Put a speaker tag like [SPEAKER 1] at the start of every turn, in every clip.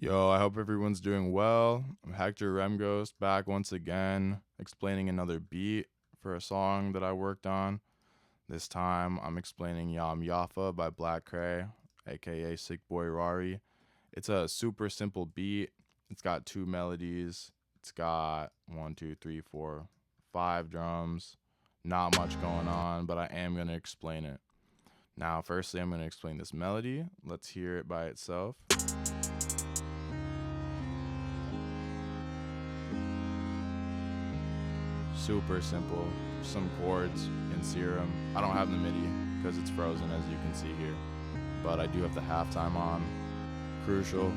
[SPEAKER 1] Yo, I hope everyone's doing well. I'm Hector Remghost back once again, explaining another beat for a song that I worked on. This time I'm explaining Yafeh by kray, aka sickboyrari. It's a super simple beat. It's got two melodies. It's got one, two, three, four, five drums. Not much going on, but I am going to explain it. Now, firstly, I'm going to explain this melody. Let's hear it by itself. Super simple. Some chords in Serum. I don't have the MIDI because it's frozen, as you can see here. But I do have the halftime on. Crucial.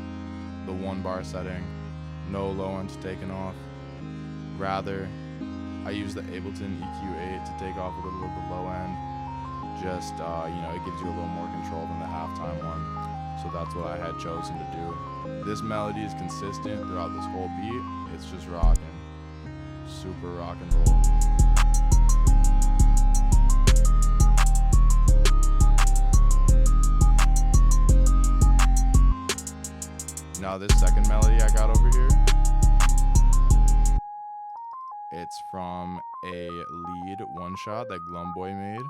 [SPEAKER 1] The 1 bar setting. No low end taken off. Rather, I use the Ableton EQ8 to take off a little of the low end. Just, it gives you a little more control than the halftime one. So that's what I had chosen to do. This melody is consistent throughout this whole beat. It's just rocking. Super rock and roll. Now this second melody I got over here, it's from a lead one shot that Glumboy made.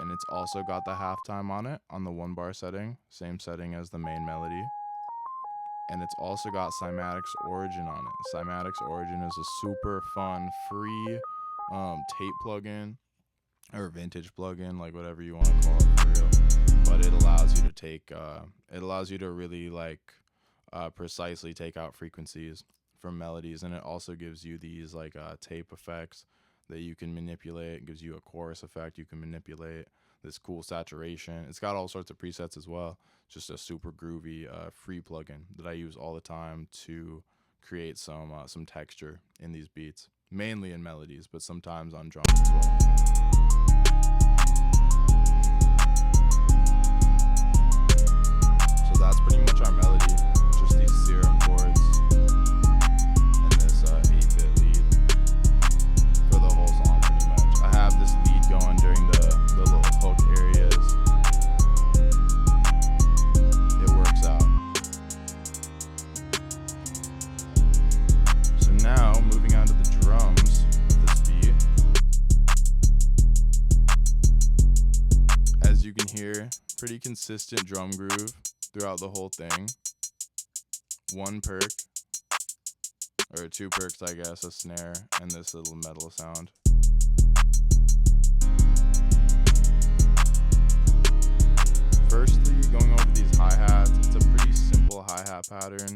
[SPEAKER 1] And it's also got the halftime on it on the 1 bar setting, same setting as the main melody. And it's also got Cymatics Origin on it. Cymatics Origin is a super fun, free tape plugin or vintage plugin, like whatever you want to call it for real. But it allows you to really precisely take out frequencies from melodies, and it also gives you these tape effects that you can manipulate. It gives you a chorus effect you can manipulate. This cool saturation. It's got all sorts of presets as well. Just a super groovy free plugin that I use all the time to create some texture in these beats, mainly in melodies, but sometimes on drums as well. So that's pretty much our melody. Just these Serum chords and this 8-bit lead for the whole song pretty much. I have this lead going during the little hook areas. It works out. So now, moving on to the drums of this beat. As you can hear, pretty consistent drum groove throughout the whole thing. 1 perk, or 2 perks I guess, a snare and this little metal sound. Firstly, going over these hi-hats, it's a pretty simple hi-hat pattern,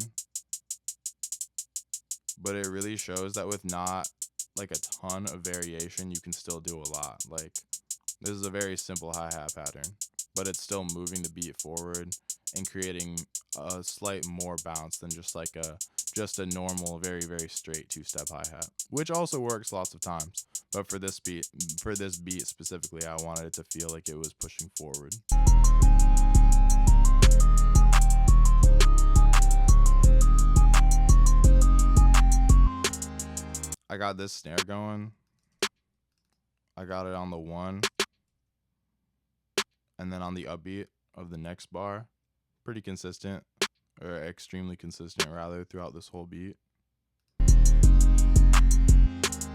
[SPEAKER 1] but it really shows that with not like a ton of variation, you can still do a lot. Like, this is a very simple hi-hat pattern, but it's still moving the beat forward and creating a slight more bounce than just a normal, very, very straight 2-step hi-hat, which also works lots of times. But for this beat specifically, I wanted it to feel like it was pushing forward. I got this snare going. I got it on the 1, and then on the upbeat of the next bar, pretty consistent, or extremely consistent rather, throughout this whole beat.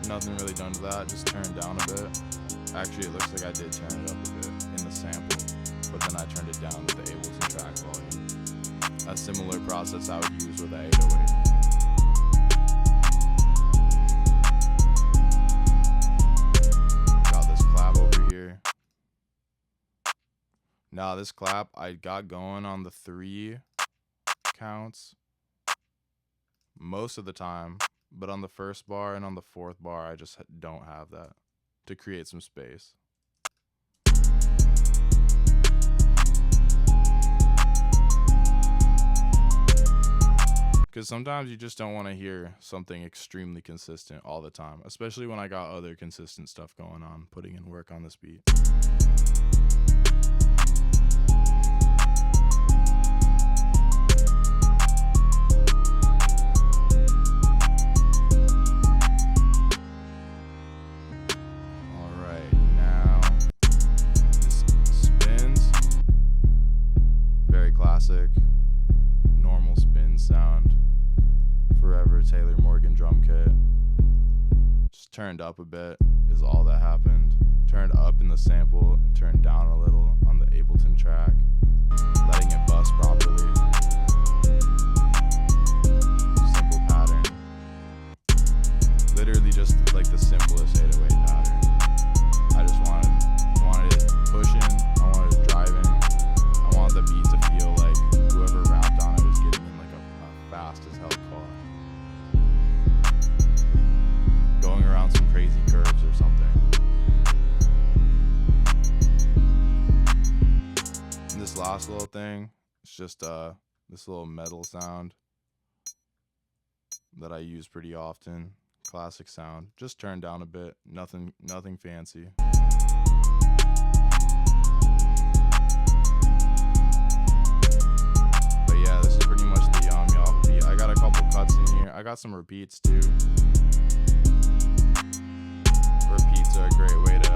[SPEAKER 1] Nothing really done to that, just turned down a bit. Actually, it looks like I did turn it up a bit in the sample, but then I turned it down with the Ableton track volume. A similar process I would use with the 808. Now this clap I got going on the 3 counts most of the time, but on the 1st bar and on the 4th bar I just don't have that to create some space. Because sometimes you just don't want to hear something extremely consistent all the time, especially when I got other consistent stuff going on, putting in work on this beat. normal spin sound. Forever Taylor Morgan drum kit. Just turned up a bit is all that happened. Turned up in the sample and turned down a little on the Ableton track, letting it bust properly. Simple pattern. Literally just like the simplest 808 pattern. I just wanted it pushing, I wanted it driving, I wanted the beat to feel like whoever rapped on it was getting in like a fast as hell car. Going around some crazy curves or something. And this last little thing, it's just this little metal sound that I use pretty often. Classic sound, just turned down a bit, nothing fancy. But yeah, this is pretty much the yafeh beat. I got a couple cuts in here. I got some repeats too. Repeats are a great way to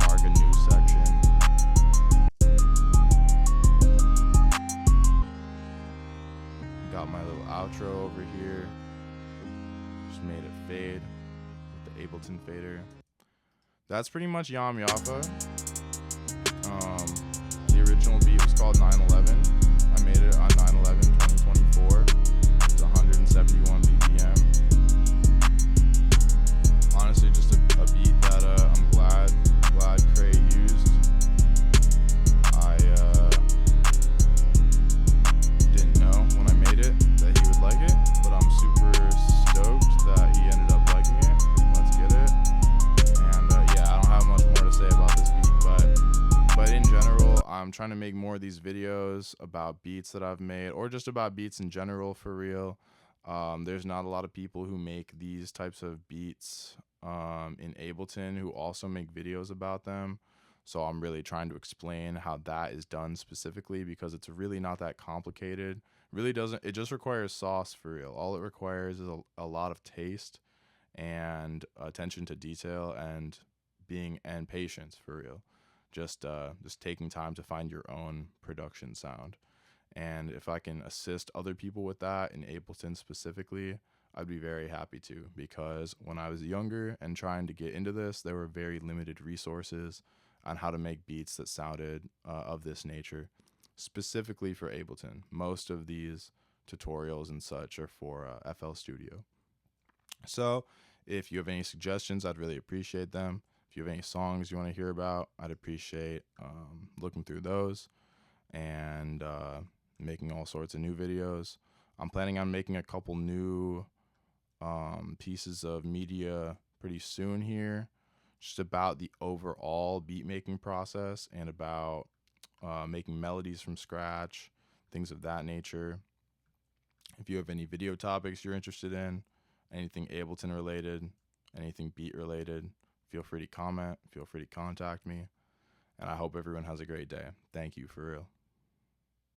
[SPEAKER 1] mark a new section. Got my little outro over here. Just made it fade with the Ableton fader. That's pretty much yafeh. The original beat was called 911. I made it on 9/11/2024. It's 171 BPM. Honestly, just a beat that I'm glad Kray used. I didn't know when I made it that he would like it, but I'm super stoked that he ended up liking it. Let's get it. And yeah, I don't have much more to say about this beat, but in general, I'm trying to make more of these videos about beats that I've made, or just about beats in general, for real. There's not a lot of people who make these types of beats in Ableton who also make videos about them. So I'm really trying to explain how that is done specifically, because it's really not that complicated. Really doesn't, it just requires sauce, for real. All it requires is a lot of taste and attention to detail and patience, for real. Just taking time to find your own production sound. And if I can assist other people with that in Ableton specifically, I'd be very happy to, because when I was younger and trying to get into this, there were very limited resources on how to make beats that sounded of this nature, specifically for Ableton. Most of these tutorials and such are for FL Studio. So if you have any suggestions, I'd really appreciate them. If you have any songs you want to hear about, I'd appreciate looking through those and making all sorts of new videos. I'm planning on making a couple new pieces of media pretty soon here, just about the overall beat making process and about making melodies from scratch, things of that nature. If you have any video topics you're interested in, anything Ableton related, anything beat related, feel free to comment, feel free to contact me, and I hope everyone has a great day. Thank you, for real.